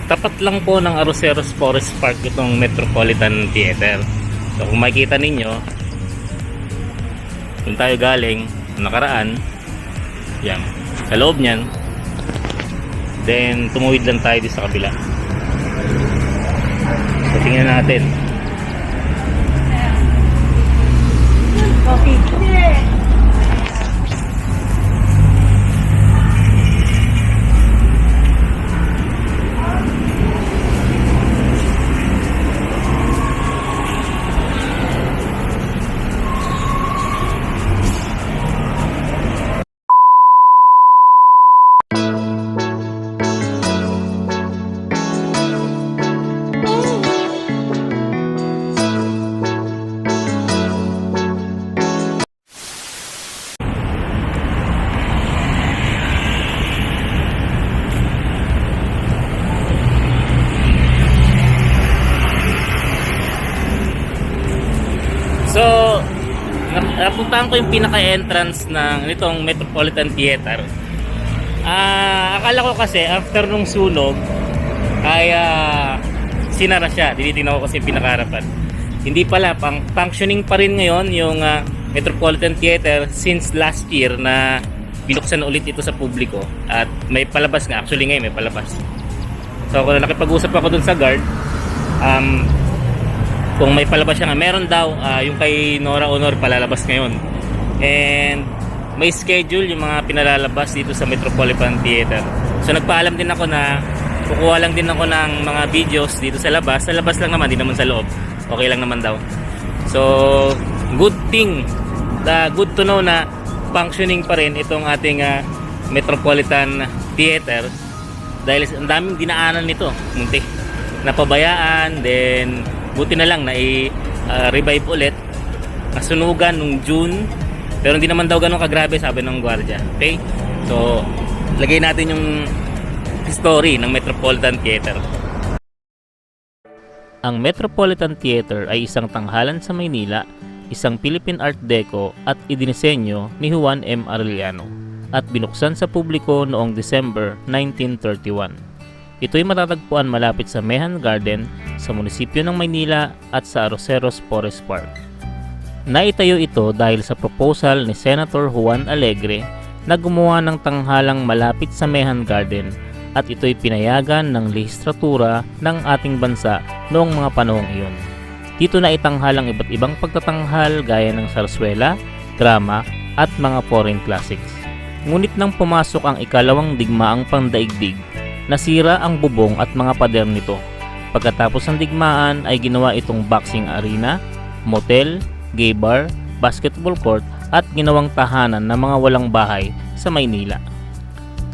Tapat lang po ng Arroceros Forest Park itong Metropolitan Theater. So kung makikita ninyo, kung tayo galing nakaraan, yan, sa loob niyan, then tumuwid lang tayo dito sa kabila. So tingnan natin. Coffee. So, napuntahan ko yung pinaka-entrance ng nitong Metropolitan Theater. Akala ko kasi after nung sunog ay sinara siya. Tinitingnan ko kasi yung pinaka-harapan. Hindi pala, functioning pa rin ngayon yung Metropolitan Theater since last year na binuksan ulit ito sa publiko. At may palabas nga, actually ngayon may palabas. So kung nakipag-usap ako dun sa guard, kung may palabas siya nga, meron daw yung kay Nora Honor palalabas ngayon. And may schedule yung mga pinalalabas dito sa Metropolitan Theater. So nagpaalam din ako na kukuha lang din ako ng mga videos dito sa labas. Sa labas lang naman, di naman sa loob. Okay lang naman daw. So good thing, good to know na functioning pa rin itong ating Metropolitan Theater. Dahil ang daming dinaanan nito, muntik napabayaan, then buti na lang na i-revive ulit. Nasunugan nung June, pero hindi naman daw ganun kagrabe, sabi ng gwardiya. Okay? So, lagay natin yung history ng Metropolitan Theater. Ang Metropolitan Theater ay isang tanghalan sa Maynila, isang Philippine Art Deco at idinisenyo ni Juan M. Arellano at binuksan sa publiko noong December 1931. Ito'y matatagpuan malapit sa Mehan Garden sa munisipyo ng Maynila at sa Arroceros Forest Park. Naitayo ito dahil sa proposal ni Senator Juan Alegre na gumawa ng tanghalang malapit sa Mehan Garden at ito'y pinayagan ng lehislatura ng ating bansa noong mga panahong iyon. Dito na itanghalang iba't ibang pagtatanghal gaya ng sarswela, drama at mga foreign classics. Ngunit nang pumasok ang ikalawang digmaang pandaigdig, nasira ang bubong at mga pader nito. Pagkatapos ng digmaan ay ginawa itong boxing arena, motel, gay bar, basketball court at ginawang tahanan ng mga walang bahay sa Maynila.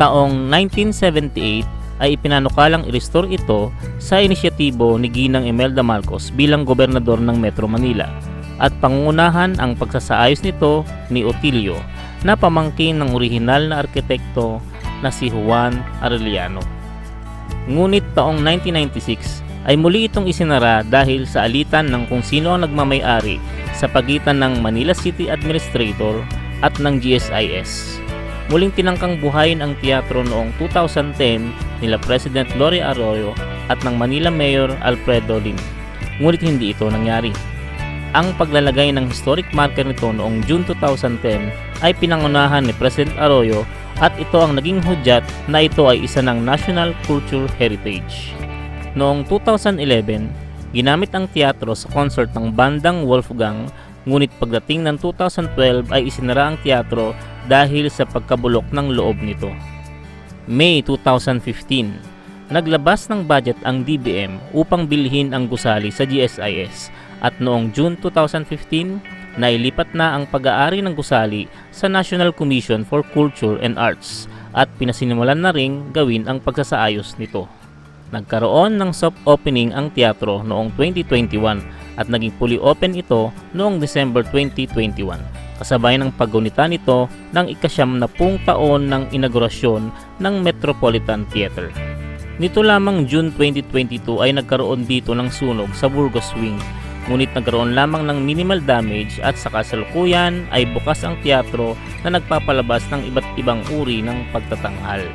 Taong 1978 ay ipinanukalang i-restore ito sa inisyatibo ni Ginang Imelda Marcos bilang gobernador ng Metro Manila at pangunahan ang pagsasaayos nito ni Otilio na pamangkin ng orihinal na arkitekto na si Juan Arellano. Ngunit taong 1996 ay muli itong isinara dahil sa alitan ng kung sino ang nagmamay-ari sa pagitan ng Manila City Administrator at ng GSIS. Muling tinangkang buhayin ang teatro noong 2010 nila President Lori Arroyo at ng Manila Mayor Alfredo Lim. Ngunit hindi ito nangyari. Ang paglalagay ng historic marker nito noong June 2010 ay pinangunahan ni President Arroyo at ito ang naging hudyat na ito ay isa ng National Culture Heritage. Noong 2011, ginamit ang teatro sa concert ng bandang Wolfgang, ngunit pagdating ng 2012 ay isinara ang teatro dahil sa pagkabulok ng loob nito. May 2015, naglabas ng budget ang DBM upang bilhin ang gusali sa GSIS at noong June 2015, nailipat na ang pag-aari ng gusali sa National Commission for Culture and Arts at pinasinimulan na ring gawin ang pagsasaayos nito. Nagkaroon ng soft opening ang teatro noong 2021 at naging fully open ito noong December 2021, kasabay ng paggunita nito ng ika-90 taon ng inaugurasyon ng Metropolitan Theater. Nito lamang June 2022 ay nagkaroon dito ng sunog sa Burgos Wing, ngunit nagkaroon lamang ng minimal damage at sa kasalukuyan ay bukas ang teatro na nagpapalabas ng iba't ibang uri ng pagtatanghal.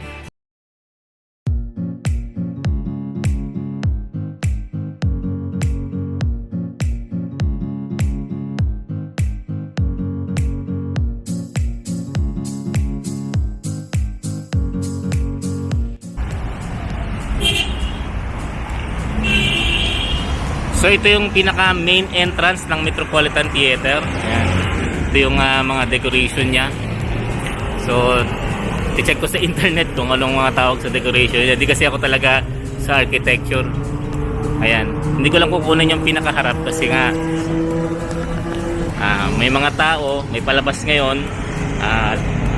So ito yung pinaka main entrance ng Metropolitan Theater. Ayan. Ito yung mga decoration niya. So i-check ko sa internet kung anong mga tawag sa decoration. Hindi kasi ako talaga sa architecture. Ayan. Hindi ko lang kukunin yung pinakaharap kasi nga may mga tao, may palabas ngayon.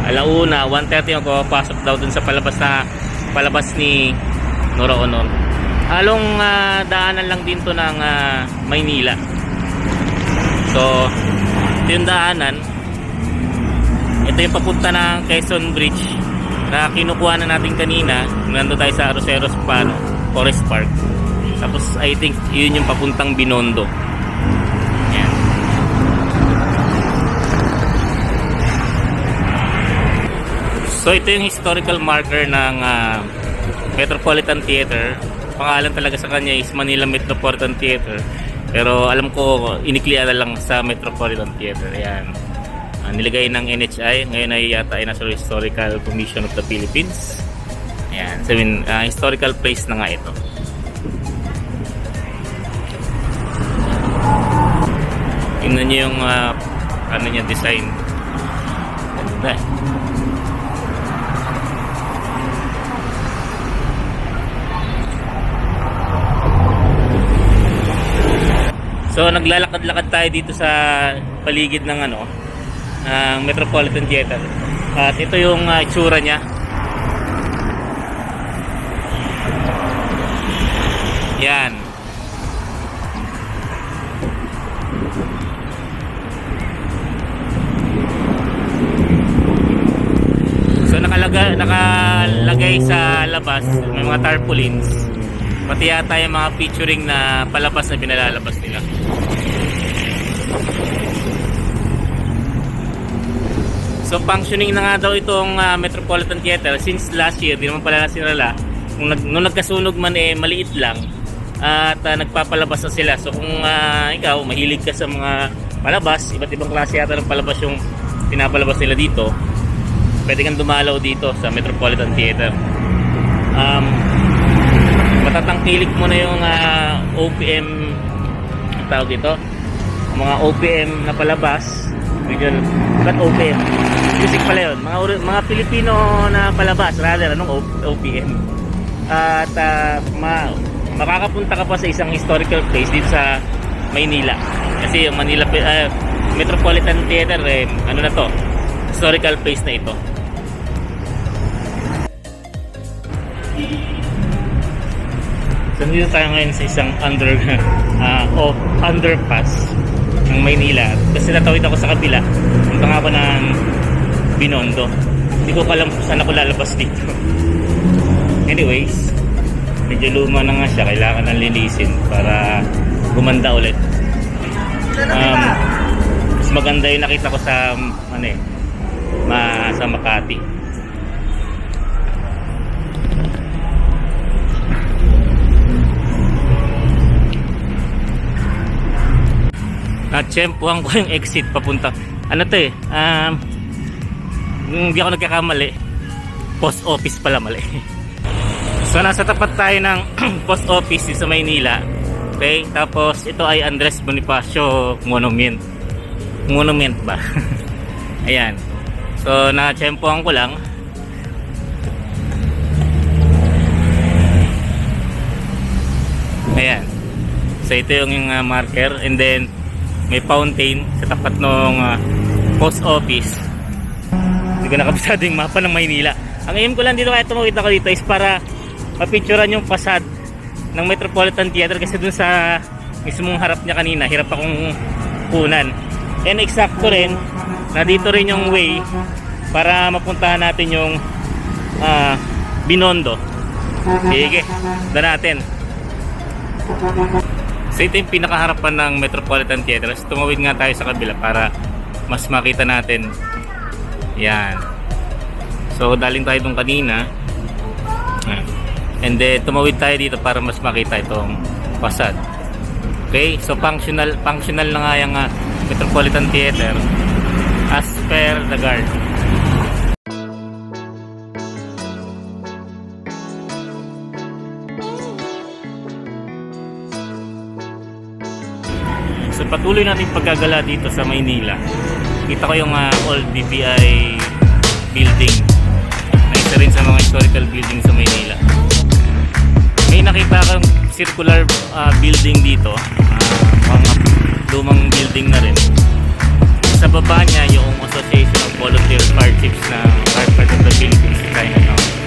Alauna, 1:30 ako papasok daw dun sa palabas ni Nora Honor. Halong daanan lang din to ng Maynila. So ito yung daanan. Ito yung papunta ng Quezon Bridge na kinukuha na natin kanina. Nandun tayo sa Aroseros Forest Park. Tapos I think yun yung papuntang Binondo. Ayan. So ito yung historical marker ng Metropolitan Theater. Pangalan talaga sa kanya is Manila Metropolitan Theater. Pero alam ko iniklian na lang sa Metropolitan Theater. Ayan. Niligay ng NHI. Ngayon ay yata ay nasa Historical Commission of the Philippines. Ayan. So historical place na nga ito. Tingnan nyo yung ano niya, design. Ganda. So naglalakad-lakad tayo dito sa paligid ng Metropolitan Theater. At ito yung itsura niya. Yan. So nakalagay sa labas may mga tarpaulins. Pati yata yung mga featuring na palabas na pinalalabas nila. So functioning na nga daw itong Metropolitan Theater since last year. Di naman pala nasinala. Nung nagkasunog man maliit lang. At nagpapalabas na sila. So kung ikaw mahilig ka sa mga palabas, iba't ibang klase yata ng palabas yung pinapalabas nila dito, pwede kang dumalaw dito sa Metropolitan Theater. Matatangkilik mo na yung OPM ang tawag dito, mga OPM na palabas, but OPM music pala yun, mga Pilipino na palabas, rather anong OPM. At makakapunta ka pa sa isang historical place dito sa Maynila kasi yung Manila Metropolitan Theater ano na to, historical place na ito. So dito tayo ngayon sa isang underpass ng Maynila. Kasi natawid ako sa kabila. Punta nga ako ng Binondo. Hindi ko alam kung saan ako lalabas dito. Anyways, medyo luma na nga siya. Kailangan nang linisin para gumanda ulit. Mas maganda yung nakita ko sa sa Makati. Natsyempohan ko yung exit papunta. Ano to hindi ako nagkakamali. Post office pala mali. So nasa tapat tayo ng post office sa Maynila. Okay, tapos ito ay Andres Bonifacio Monument. Monument ba? Ayan. So natsyempohan ko lang. Ayan. So ito yung marker, and then may fountain sa tapat ng post office. Hindi ko nakabisado yung mapa ng Maynila. Ang aim ko lang dito kaya tumawid ako dito is para mapicturean yung facade ng Metropolitan Theater kasi dun sa mismong harap niya kanina hirap akong kunan. And eksakto rin na dito rin yung way para mapuntahan natin yung Binondo. Sige, doon natin. So ito yung pinakaharapan ng Metropolitan Theater. So, tumawid nga tayo sa kabila para mas makita natin. Yan. So daling tayo dun kanina. And then tumawid tayo dito para mas makita itong facade. Okay, so functional na nga yung Metropolitan Theater as per the guard. Sa patuloy nating pagkagala dito sa Maynila, kita ko yung old BPI building na isa rin sa mga historical building sa Maynila. May nakita kang circular building dito, mga lumang building na rin. Sa baba niya yung Association of Volunteer Fire Chiefs na Firefighter of the Philippines, Chinatown.